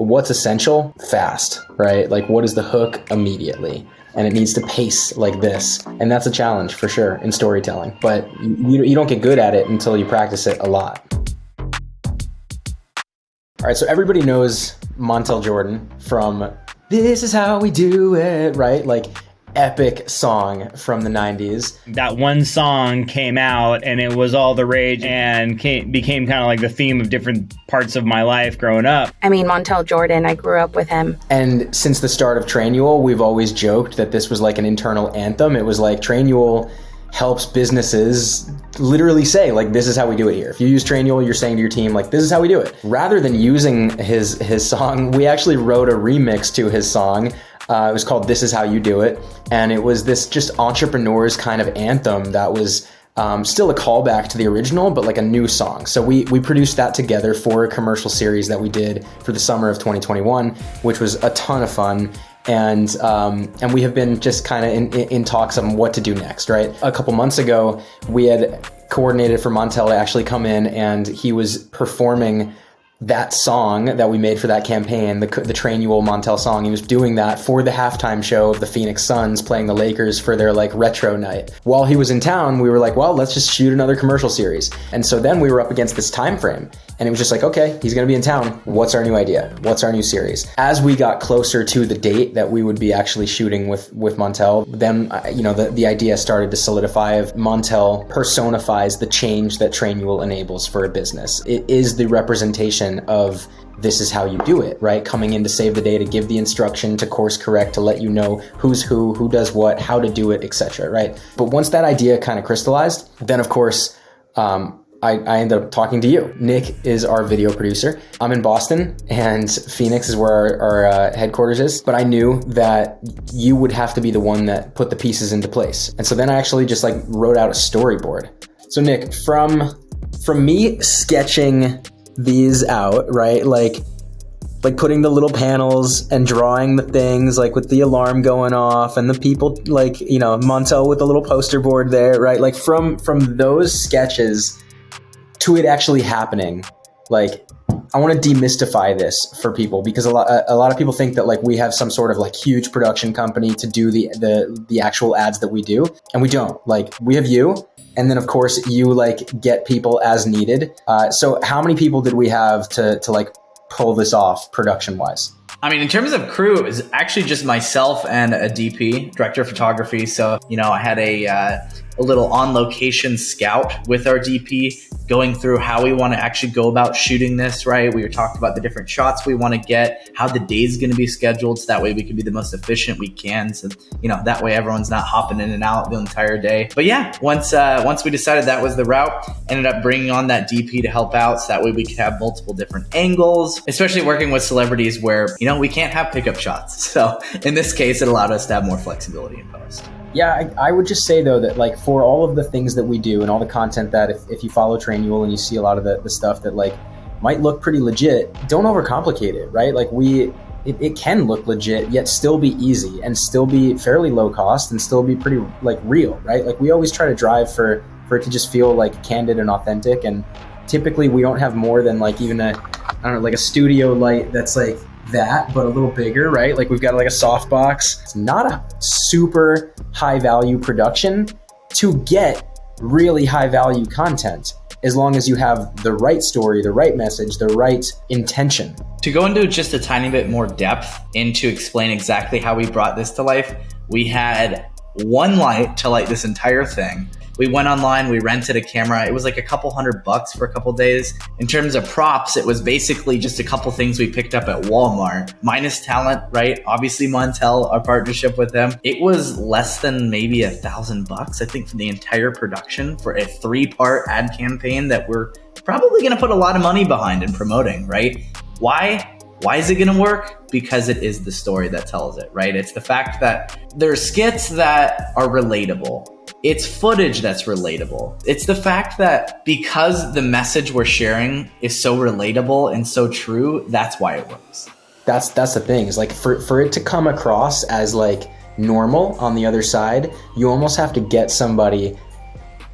what's essential? Fast, right? Like what is the hook immediately? And it needs to pace like this. And that's a challenge for sure in storytelling. But you don't get good at it until you practice it a lot. All right, so everybody knows Montel Jordan from This Is How We Do It, right? Like epic song from the 90s. That one song came out and it was all the rage and became kind of like the theme of different parts of my life growing up. I mean, Montel Jordan, I grew up with him. And since the start of Trainual, we've always joked that this was like an internal anthem. It was like Trainual helps businesses literally say, like, this is how we do it here. If you use Trainual, you're saying to your team, like, this is how we do it. Rather than using his song, we actually wrote a remix to his song. It was called This Is How You Do It. And it was this just entrepreneur's kind of anthem that was still a callback to the original, but like a new song. So we produced that together for a commercial series that we did for the summer of 2021, which was a ton of fun. And we have been just kind of in talks on what to do next, right? A couple months ago, we had coordinated for Montel to actually come in, and he was performing that song that we made for that campaign, the Trainual Montel song. He was doing that for the halftime show of the Phoenix Suns playing the Lakers for their like retro night. While he was in town, we were like, well, let's just shoot another commercial series. And so then we were up against this time frame, and it was just like, okay, he's going to be in town. What's our new idea? What's our new series? As we got closer to the date that we would be actually shooting with Montel, then the idea started to solidify of Montel personifies the change that Trainual enables for a business. It is the representation of this is how you do it, right? Coming in to save the day, to give the instruction, to course correct, to let you know who's who does what, how to do it, etc., right? But once that idea kind of crystallized, then of course, I ended up talking to you. Nick is our video producer. I'm in Boston, and Phoenix is where our headquarters is. But I knew that you would have to be the one that put the pieces into place. And so then I actually just like wrote out a storyboard. So Nick, from me sketching these out, right? Like putting the little panels and drawing the things, like with the alarm going off and the people, like, Montel with the little poster board there, right? Like from those sketches to it actually happening, like, I want to demystify this for people, because a lot of people think that like we have some sort of like huge production company to do the actual ads that we do, and we don't. Like, we have you, and then of course you like get people as needed. So how many people did we have to like pull this off production wise? I mean, in terms of crew, it was actually just myself and a DP, director of photography. So, I had a little on-location scout with our DP going through how we want to actually go about shooting this, right? We were talking about the different shots we want to get, how the day's going to be scheduled, so that way we can be the most efficient we can. So, that way everyone's not hopping in and out the entire day. But yeah, once we decided that was the route, ended up bringing on that DP to help out, so that way we could have multiple different angles, especially working with celebrities where, we can't have pickup shots. So in this case, it allowed us to have more flexibility in post. Yeah, I would just say though that like for all of the things that we do and all the content that if you follow Trainual and you see a lot of the stuff that like might look pretty legit, don't overcomplicate it, right? Like it can look legit yet still be easy and still be fairly low cost and still be pretty like real, right? Like we always try to drive for it to just feel like candid and authentic, and typically we don't have more than like even like a studio light that's like that, but a little bigger, right? Like we've got like a softbox. It's not a super high value production to get really high value content, as long as you have the right story, the right message, the right intention. To go into just a tiny bit more depth and to explain exactly how we brought this to life, we had one light to light this entire thing. We went online, we rented a camera. It was like a couple $100 for a couple days. In terms of props, it was basically just a couple things we picked up at Walmart, minus talent, right? Obviously Montel, our partnership with them. It was less than maybe $1,000, I think, for the entire production for a 3-part ad campaign that we're probably gonna put a lot of money behind in promoting, right? Why is it gonna work? Because it is the story that tells it, right? It's the fact that there's skits that are relatable. It's footage that's relatable. It's the fact that because the message we're sharing is so relatable and so true, that's why it works. That's the thing, is like for it to come across as like normal on the other side, you almost have to get somebody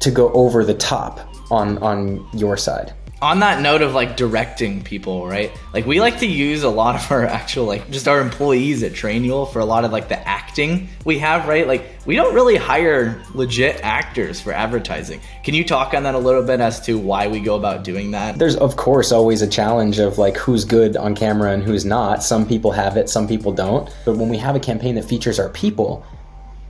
to go over the top on your side. On that note of like directing people, right? Like we like to use a lot of our actual, like just our employees at Trainual for a lot of like the acting we have, right? Like we don't really hire legit actors for advertising. Can you talk on that a little bit as to why we go about doing that? There's of course always a challenge of like who's good on camera and who's not. Some people have it, some people don't. But when we have a campaign that features our people,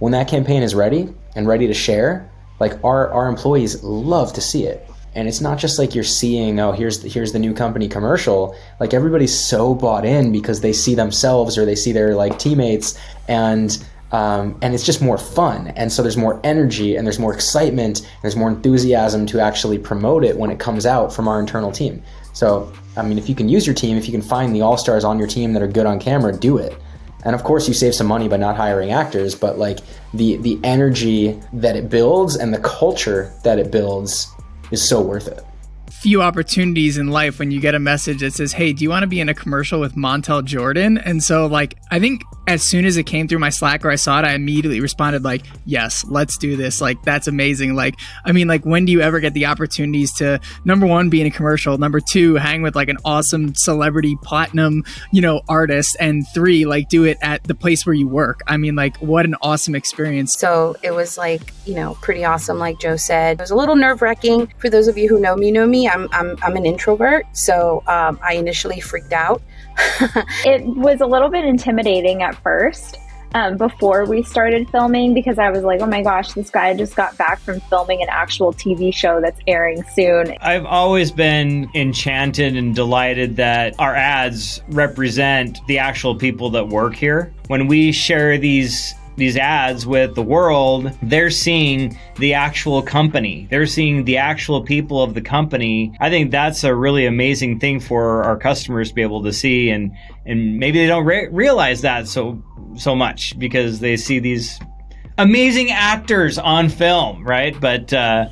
when that campaign is ready and ready to share, like our employees love to see it. And it's not just like you're seeing, oh, here's the new company commercial. Like everybody's so bought in because they see themselves or they see their like teammates, and it's just more fun. And so there's more energy and there's more excitement, and there's more enthusiasm to actually promote it when it comes out from our internal team. So, I mean, if you can use your team, if you can find the all-stars on your team that are good on camera, do it. And of course you save some money by not hiring actors, but like the energy that it builds and the culture that it builds is so worth it. Few opportunities in life when you get a message that says, hey, do you want to be in a commercial with Montel Jordan? And so like, I think as soon as it came through my Slack or I saw it, I immediately responded like, yes, let's do this. Like, that's amazing. Like, I mean, like when do you ever get the opportunities to, number one, be in a commercial, number two, hang with like an awesome celebrity platinum, artist, and three, like do it at the place where you work. I mean, like what an awesome experience. So it was like, pretty awesome. Like Joe said, it was a little nerve wracking. For those of you who know me, I'm an introvert. So I initially freaked out. It was a little bit intimidating at first before we started filming, because I was like, oh my gosh, this guy just got back from filming an actual TV show that's airing soon. I've always been enchanted and delighted that our ads represent the actual people that work here. When we share these ads with the world, they're seeing the actual company. They're seeing the actual people of the company. I think that's a really amazing thing for our customers to be able to see, and maybe they don't realize that so much because they see these amazing actors on film, right? But I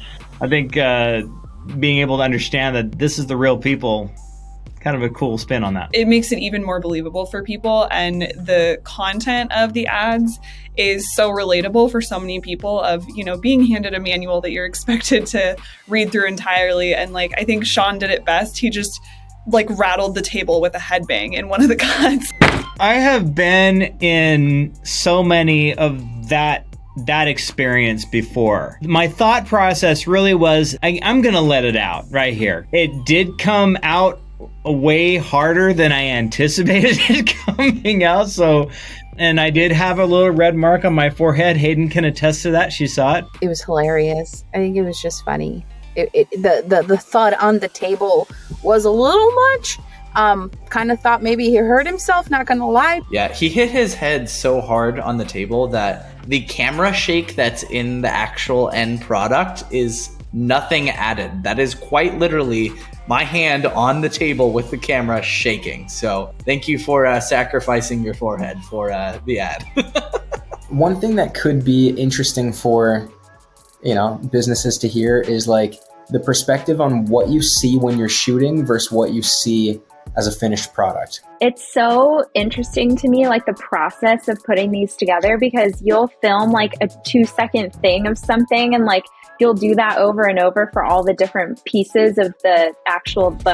think being able to understand that this is the real people, kind of a cool spin on that. It makes it even more believable for people, and the content of the ads is so relatable for so many people of, being handed a manual that you're expected to read through entirely. And like, I think Sean did it best. He just like rattled the table with a headbang in one of the cuts. I have been in so many of that experience before. My thought process really was, I'm going to let it out right here. It did come out way harder than I anticipated it coming out. And I did have a little red mark on my forehead. Hayden can attest to that. She saw it. It was hilarious. I think it was just funny. The thud on the table was a little much. Kind of thought maybe he hurt himself, not gonna lie. Yeah, he hit his head so hard on the table that the camera shake that's in the actual end product is nothing added. That is quite literally my hand on the table with the camera shaking. So thank you for sacrificing your forehead for the ad. One thing that could be interesting for, businesses to hear is like the perspective on what you see when you're shooting versus what you see as a finished product. It's so interesting to me, like the process of putting these together, because you'll film like a 2-second thing of something and like you'll do that over and over for all the different pieces of the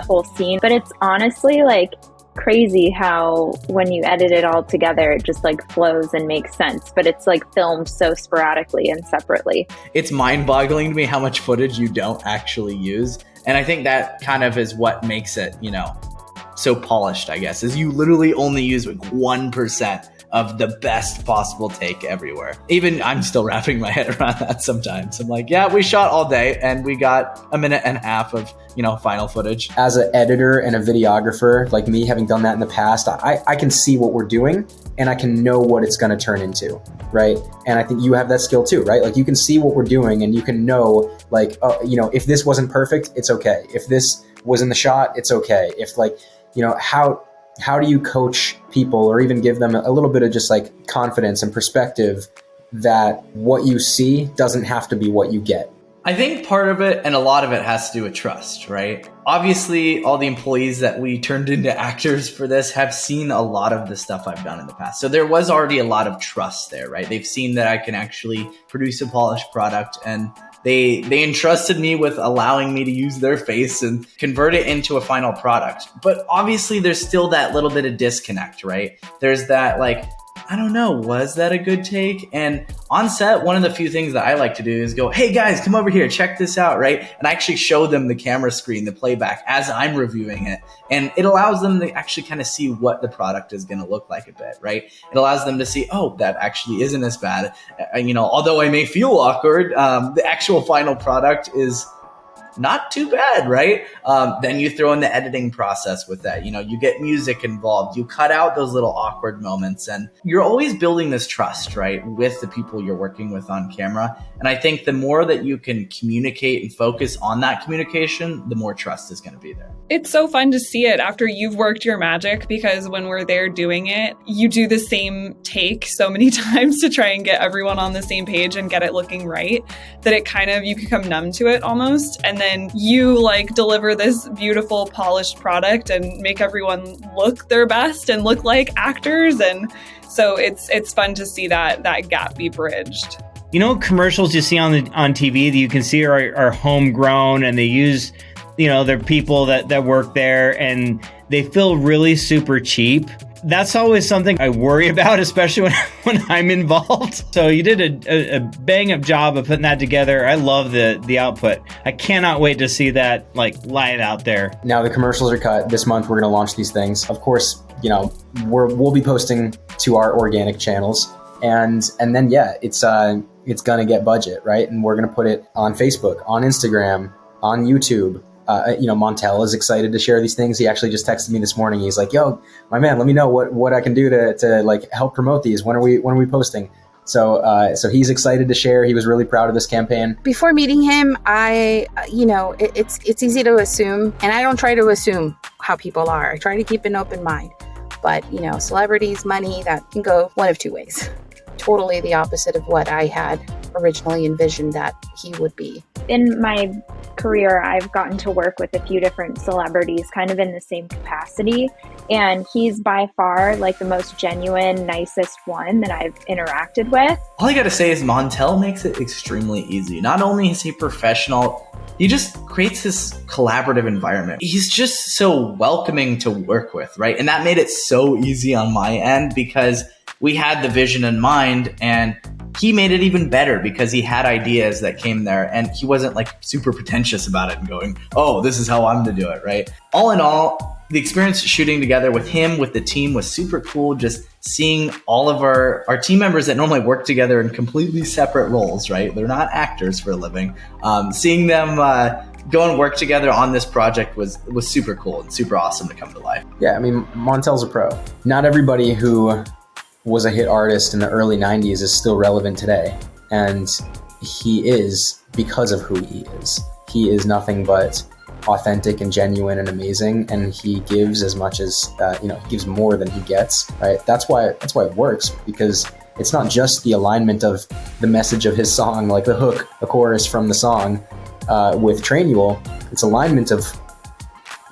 whole scene. But it's honestly like crazy how when you edit it all together, it just like flows and makes sense. But it's like filmed so sporadically and separately. It's mind-boggling to me how much footage you don't actually use. And I think that kind of is what makes it, so polished, I guess, is you literally only use like 1% of the best possible take everywhere. Even I'm still wrapping my head around that sometimes. I'm like, yeah, we shot all day and we got a minute and a half of, final footage. As an editor and a videographer, like me, having done that in the past, I can see what we're doing and I can know what it's going to turn into, right? And I think you have that skill too, right? Like you can see what we're doing and you can know like, if this wasn't perfect, it's okay. If this was in the shot, it's okay. If like, how do you coach people or even give them a little bit of just like confidence and perspective that what you see doesn't have to be what you get? I think part of it and a lot of it has to do with trust, right? Obviously, all the employees that we turned into actors for this have seen a lot of the stuff I've done in the past. So there was already a lot of trust there, right? They've seen that I can actually produce a polished product and They entrusted me with allowing me to use their face and convert it into a final product. But obviously there's still that little bit of disconnect, right? There's that like, I don't know, was that a good take? And on set, one of the few things that I like to do is go, hey guys, come over here, check this out, right? And I actually show them the camera screen, the playback as I'm reviewing it. And it allows them to actually kind of see what the product is going to look like a bit, right? It allows them to see, oh, that actually isn't as bad. Although I may feel awkward, the actual final product is not too bad, right? Then you throw in the editing process with that. You get music involved. You cut out those little awkward moments, and you're always building this trust, right, with the people you're working with on camera. And I think the more that you can communicate and focus on that communication, the more trust is going to be there. It's so fun to see it after you've worked your magic, because when we're there doing it, you do the same take so many times to try and get everyone on the same page and get it looking right, that it kind of, you become numb to it almost. And then you like deliver this beautiful polished product and make everyone look their best and look like actors. And so it's fun to see that gap be bridged. Commercials you see on TV that you can see are homegrown, and they use, they're people that work there, and they feel really super cheap. That's always something I worry about, especially when I'm involved. So you did a bang up job of putting that together. I love the output. I cannot wait to see that like live out there. Now the commercials are cut. This month we're going to launch these things. Of course, we'll be posting to our organic channels, and then it's going to get budget, right? And we're going to put it on Facebook, on Instagram, on YouTube. Montel is excited to share these things. He actually just texted me this morning. He's like, yo, my man, let me know what I can do to like help promote these. When are we posting? So he's excited to share. He was really proud of this campaign. Before meeting him, it's easy to assume, and I don't try to assume how people are. I try to keep an open mind. But, celebrities, money, that can go one of two ways. Totally the opposite of what I had originally envisioned that he would be. In my career, I've gotten to work with a few different celebrities kind of in the same capacity. And he's by far like the most genuine, nicest one that I've interacted with. All I got to say is Montel makes it extremely easy. Not only is he professional, he just creates this collaborative environment. He's just so welcoming to work with, right? And that made it so easy on my end because we had the vision in mind, and he made it even better because he had ideas that came there, and he wasn't like super pretentious about it and going, oh, this is how I'm to do it, right? All in all, the experience shooting together with him, with the team, was super cool. Just seeing all of our team members that normally work together in completely separate roles, right? They're not actors for a living. Seeing them go and work together on this project was super cool and super awesome to come to life. Yeah, I mean, Montel's a pro. Not everybody who was a hit artist in the early 90s is still relevant today. And he is because of who he is. He is nothing but authentic and genuine and amazing. And he gives as much as, he gives more than he gets, right? That's why it works, because it's not just the alignment of the message of his song, like the hook, the chorus from the song with Trainual. It's alignment of,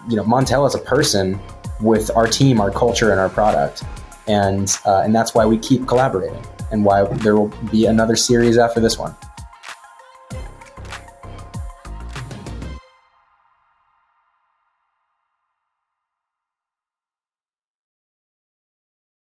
Montel as a person with our team, our culture, and our product. And that's why we keep collaborating, and why there will be another series after this one.